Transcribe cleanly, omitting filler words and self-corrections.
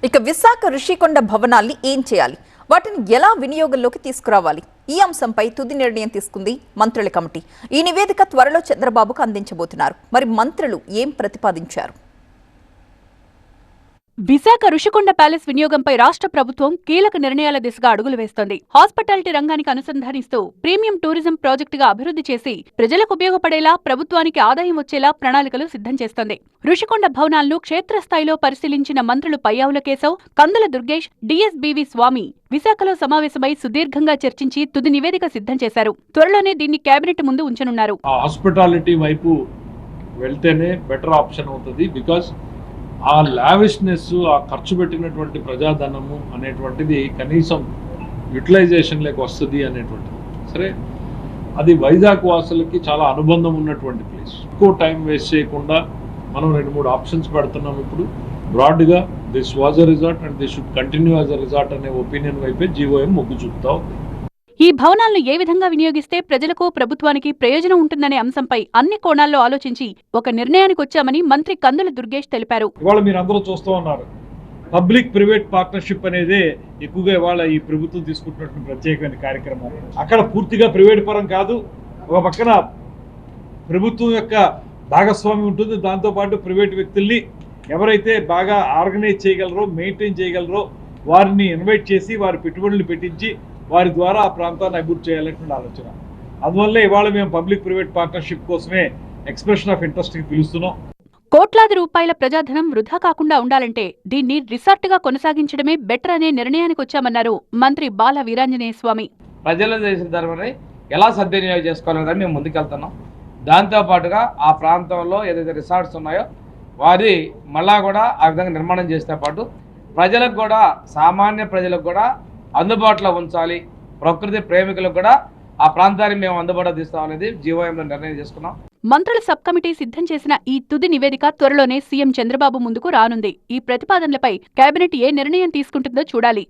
ఇక విశాఖ ఋషికొండ భవనాల్ని ఏం చేయాలి, వాటిని ఎలా వినియోగంలోకి తీసుకురావాలి, ఈ అంశంపై తుది నిర్ణయం తీసుకుంది మంత్రుల కమిటీ. ఈ నివేదిక త్వరలో చంద్రబాబుకు అందించబోతున్నారు. మరి మంత్రులు ఏం ప్రతిపాదించారు? విశాఖ ఋషికొండ ప్యాలెస్ వినియోగంపై రాష్ట్ర ప్రభుత్వం కీలక నిర్ణయాల దిశగా అడుగులు వేస్తోంది. హాస్పిటాలిటీ రంగానికి అనుసంధానిస్తూ ప్రీమియం టూరిజం ప్రాజెక్టుగా అభివృద్ధి చేసి ప్రజలకు ఉపయోగపడేలా, ప్రభుత్వానికి ఆదాయం వచ్చేలా ప్రణాళికలు సిద్ధం చేస్తోంది. ఋషికొండ భవనాలను క్షేత్రస్థాయిలో పరిశీలించిన మంత్రులు పయ్యావుల కేశవ్, కందుల దుర్గేష్, డిఎస్బీవి స్వామి విశాఖలో సమావేశమై సుదీర్ఘంగా చర్చించి తుది నివేదిక సిద్ధం చేశారు. త్వరలోనే దీన్ని కేబినెట్ ముందు ఉంచనున్నారు. హాస్పిటాలిటీ వైపు వెళ్తేనే బెటర్ ఆప్షన్ అవుతుంది. బికాస్ ఆ లావిష్నెస్, ఆ ఖర్చు పెట్టినటువంటి ప్రజాధనము అనేటువంటిది కనీసం యూటిలైజేషన్లోకి వస్తుంది అనేటువంటిది. సరే, అది వైజాగ్ వాసులకి చాలా అనుబంధం ఉన్నటువంటి ప్లేస్. ఎక్కువ టైం వేస్ట్ చేయకుండా మనం 2-3 ఆప్షన్స్ పెడుతున్నాం. ఇప్పుడు బ్రాడ్గా this was a resort and this should continue as a resort అనే ఒపీనియన్ వైపే జీవోఎం మొగ్గు చూపుతా ఉంది. ఈ భవనాలను ఏ విధంగా వినియోగిస్తే ప్రజలకు, ప్రభుత్వానికి ప్రయోజనం ఉంటుందనే అంశంపై అన్ని కోణాల్లో ఆలోచించి ఒక నిర్ణయానికి వచ్చామని మంత్రి కందుల దుర్గేష్ తెలిపారు. ఇవాళ మీరు అందరూ చూస్తూ ఉన్నారు, పబ్లిక్ ప్రైవేట్ పార్ట్నర్షిప్ అనేది ఎక్కువగా ఇవాళ ఈ ప్రభుత్వం తీసుకుంటున్నటువంటి ప్రత్యేకమైన కార్యక్రమం. అక్కడ పూర్తిగా ప్రైవేట్ పరం కాదు, ఒక పక్కన ప్రభుత్వం యొక్క భాగస్వామ్యం ఉంటుంది. దాంతోపాటు ప్రైవేట్ వ్యక్తుల్ని ఎవరైతే బాగా ఆర్గనైజ్ చేయగలరో, మెయింటైన్ చేయగలరో వారిని ఇన్వైట్ చేసి వారి పెట్టుబడులు పెట్టించి వారి ద్వారా ఆ ప్రాంతాన్ని అభివృద్ధి చేయాలనేటువంటి ఆలోచన. అందువల్లే ఇవాళ మేము పబ్లిక్ ప్రైవేట్ పార్ట్నర్షిప్ కోసమే ఎక్స్ప్రెషన్ ఆఫ్ ఇంట్రెస్ట్ కి పిలుస్తున్నాం. కోట్లాది రూపాయల ప్రజాధనం వృధా కాకుండా ఉండాలంటే దీన్ని రిసార్ట్గా కొనసాగించడమే బెటర్ అనే నిర్ణయానికి వచ్చామన్నారు మంత్రి బాల వీరాంజనేయ స్వామి. ప్రజలు చేసిన ధర్మని ఎలా సద్వినియోగం చేసుకోవాలని మేము ముందుకెళ్తున్నాం. దాంతోపాటుగా ఆ ప్రాంతంలో ఏదైతే రిసార్ట్స్ ఉన్నాయో వారి మళ్ళా కూడా ఆ విధంగా నిర్మాణం చేస్తే పాటు ప్రజలకు కూడా, సామాన్య ప్రజలకు కూడా అందుబాటులో ఉంచాలి. ప్రకృతి ప్రేమికులకు కూడా ఆ ప్రాంతాన్ని మేము అందుబాటులో తీస్తామనేది జీవోఎంలో నిర్ణయం చేసుకున్నాం. మంత్రుల సబ్ కమిటీ సిద్ధం చేసిన ఈ తుది నివేదిక త్వరలోనే సీఎం చంద్రబాబు ముందుకు రానుంది. ఈ ప్రతిపాదనలపై కేబినెట్ ఏ నిర్ణయం తీసుకుంటుందో చూడాలి.